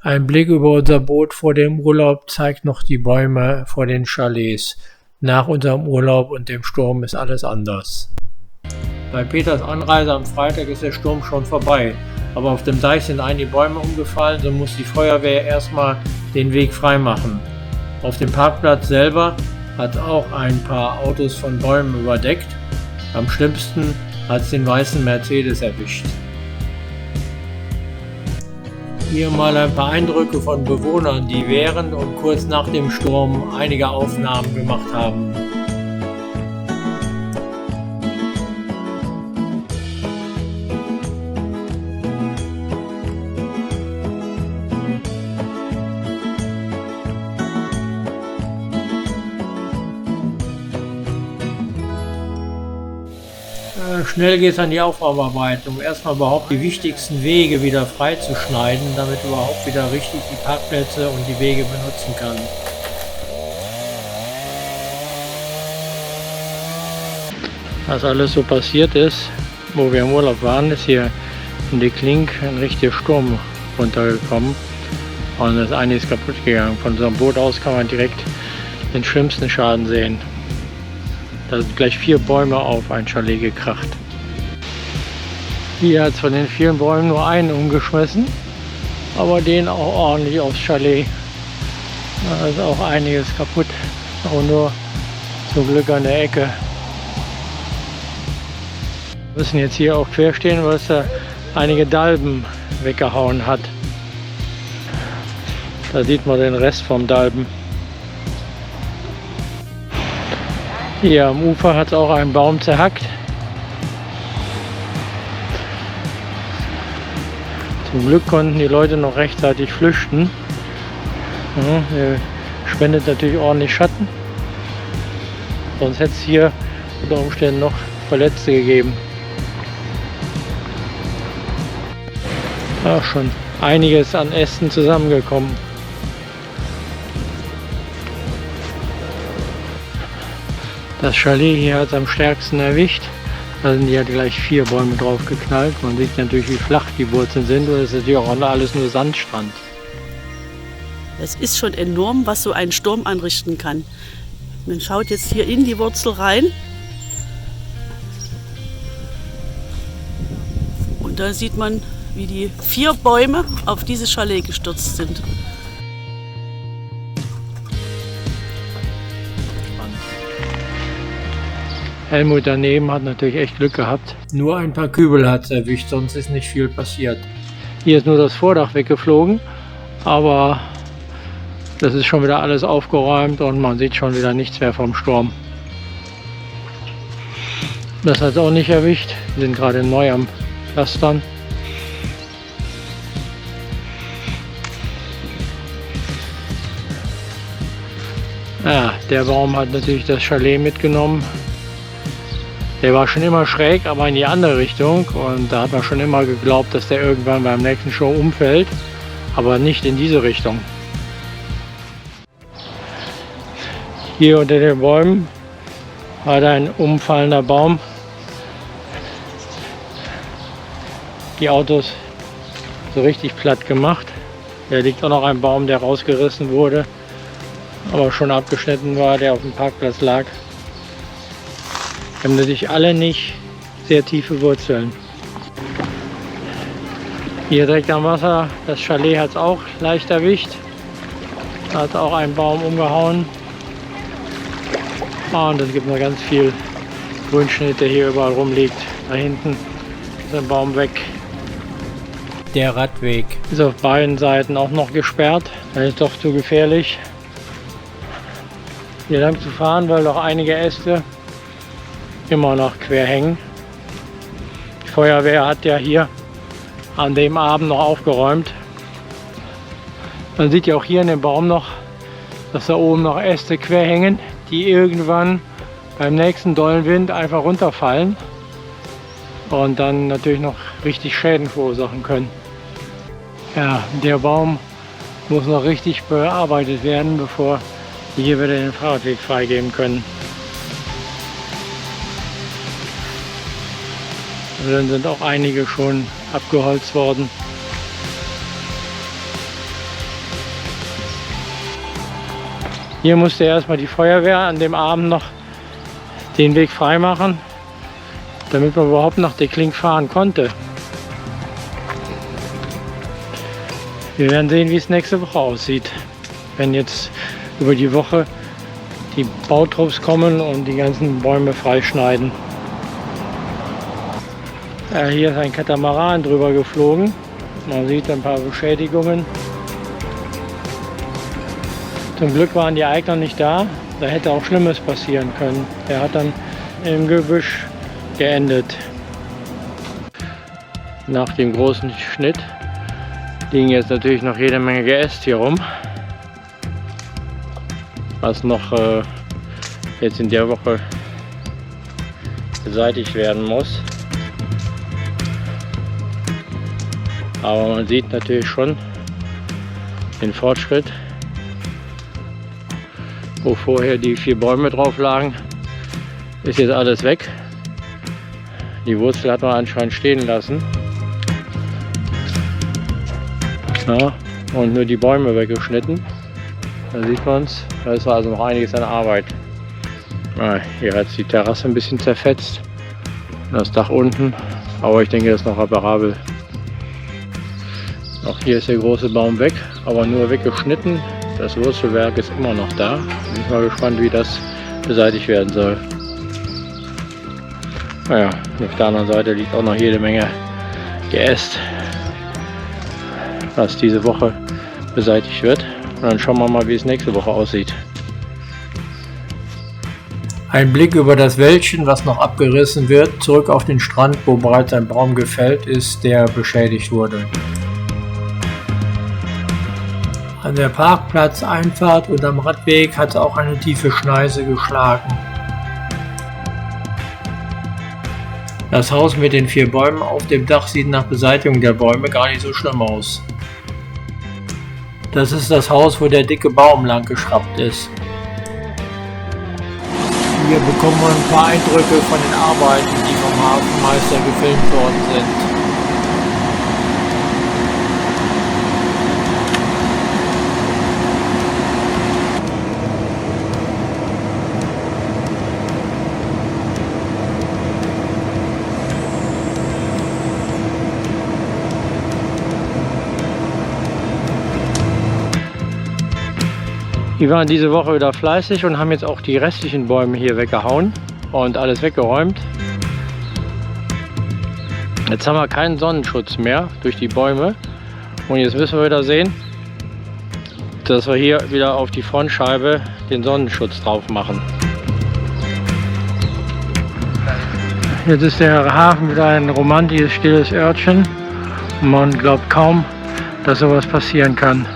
Ein Blick über unser Boot vor dem Urlaub zeigt noch die Bäume vor den Chalets. Nach unserem Urlaub und dem Sturm ist alles anders. Bei Peters Anreise am Freitag ist der Sturm schon vorbei, aber auf dem Deich sind einige Bäume umgefallen, so muss die Feuerwehr erstmal den Weg freimachen. Auf dem Parkplatz selber hat auch ein paar Autos von Bäumen überdeckt. Am schlimmsten hat es den weißen Mercedes erwischt. Hier mal ein paar Eindrücke von Bewohnern, die während und kurz nach dem Sturm einige Aufnahmen gemacht haben. Schnell geht es an die Aufarbeitung, erstmal überhaupt die wichtigsten Wege wieder freizuschneiden, damit überhaupt wieder richtig die Parkplätze und die Wege benutzen kann. Was alles so passiert ist, wo wir im Urlaub waren, ist hier in die Klink ein richtiger Sturm runtergekommen und es ist einiges kaputt gegangen. Von unserem Boot aus kann man direkt den schlimmsten Schaden sehen. Da sind gleich 4 Bäume auf ein Chalet gekracht. Hier hat es von den vielen Bäumen nur einen umgeschmissen, aber den auch ordentlich aufs Chalet. Da ist auch einiges kaputt, aber nur zum Glück an der Ecke. Wir müssen jetzt hier auch quer stehen, weil es da einige Dalben weggehauen hat. Da sieht man den Rest vom Dalben. Hier am Ufer hat es auch einen Baum zerhackt. Zum Glück konnten die Leute noch rechtzeitig flüchten. Ja, spendet natürlich ordentlich Schatten. Sonst hätte es hier unter Umständen noch Verletzte gegeben. Auch schon einiges an Ästen zusammengekommen. Das Chalet hier hat es am stärksten erwischt. Da sind ja gleich 4 Bäume drauf geknallt. Man sieht natürlich, wie flach die Wurzeln sind. Und es ist natürlich auch alles nur Sandstrand. Es ist schon enorm, was so ein Sturm anrichten kann. Man schaut jetzt hier in die Wurzel rein. Und da sieht man, wie die 4 Bäume auf dieses Chalet gestürzt sind. Helmut daneben hat natürlich echt Glück gehabt. Nur ein paar Kübel hat es erwischt, sonst ist nicht viel passiert. Hier ist nur das Vordach weggeflogen, aber das ist schon wieder alles aufgeräumt und man sieht schon wieder nichts mehr vom Sturm. Das hat es auch nicht erwischt, wir sind gerade neu am Pflastern. Ja, der Baum hat natürlich das Chalet mitgenommen. Der war schon immer schräg, aber in die andere Richtung und da hat man schon immer geglaubt, dass der irgendwann beim nächsten Show umfällt, aber nicht in diese Richtung. Hier unter den Bäumen hat ein umfallender Baum die Autos so richtig platt gemacht. Da liegt auch noch ein Baum, der rausgerissen wurde, aber schon abgeschnitten war, der auf dem Parkplatz lag. Haben natürlich alle nicht sehr tiefe Wurzeln. Hier direkt am Wasser, das Chalet hat es auch leicht erwischt. Da hat auch ein Baum umgehauen. Und es gibt noch ganz viel Grünschnitt, der hier überall rumliegt. Da hinten ist ein Baum weg. Der Radweg ist auf beiden Seiten auch noch gesperrt. Das ist doch zu gefährlich, hier lang zu fahren, weil doch einige Äste immer noch quer hängen. Die Feuerwehr hat ja hier an dem Abend noch aufgeräumt. Man sieht ja auch hier in dem Baum noch, dass da oben noch Äste quer hängen, die irgendwann beim nächsten dollen Wind einfach runterfallen und dann natürlich noch richtig Schäden verursachen können. Ja, der Baum muss noch richtig bearbeitet werden, bevor wir hier wieder den Fahrradweg freigeben können. Dann sind auch einige schon abgeholzt worden. Hier musste erstmal die Feuerwehr an dem Abend noch den Weg freimachen, damit man überhaupt nach Dickling fahren konnte. Wir werden sehen, wie es nächste Woche aussieht, wenn jetzt über die Woche die Bautrupps kommen und die ganzen Bäume freischneiden. Hier ist ein Katamaran drüber geflogen. Man sieht ein paar Beschädigungen. Zum Glück waren die Eigner nicht da. Da hätte auch Schlimmes passieren können. Er hat dann im Gebüsch geendet. Nach dem großen Schnitt liegen jetzt natürlich noch jede Menge Geäst hier rum, was noch jetzt in der Woche beseitigt werden muss. Aber man sieht natürlich schon den Fortschritt, wo vorher die 4 Bäume drauf lagen, ist jetzt alles weg. Die Wurzel hat man anscheinend stehen lassen. Ja, und nur die Bäume weggeschnitten. Da sieht man es, da ist also noch einiges an Arbeit. Ja, hier hat die Terrasse ein bisschen zerfetzt, das Dach unten, aber ich denke, das ist noch reparabel. Auch hier ist der große Baum weg, aber nur weggeschnitten. Das Wurzelwerk ist immer noch da. Bin ich mal gespannt, wie das beseitigt werden soll. Naja, auf der anderen Seite liegt auch noch jede Menge Geäst, was diese Woche beseitigt wird. Und dann schauen wir mal, wie es nächste Woche aussieht. Ein Blick über das Wäldchen, was noch abgerissen wird, zurück auf den Strand, wo bereits ein Baum gefällt ist, der beschädigt wurde. An der Parkplatzeinfahrt und am Radweg hat auch eine tiefe Schneise geschlagen. Das Haus mit den 4 Bäumen auf dem Dach sieht nach Beseitigung der Bäume gar nicht so schlimm aus. Das ist das Haus, wo der dicke Baum lang geschraubt ist. Hier bekommen wir ein paar Eindrücke von den Arbeiten, die vom Hafenmeister gefilmt worden sind. Die waren diese Woche wieder fleißig und haben jetzt auch die restlichen Bäume hier weggehauen und alles weggeräumt. Jetzt haben wir keinen Sonnenschutz mehr durch die Bäume und jetzt müssen wir wieder sehen, dass wir hier wieder auf die Frontscheibe den Sonnenschutz drauf machen. Jetzt ist der Hafen wieder ein romantisches, stilles Örtchen und man glaubt kaum, dass sowas passieren kann.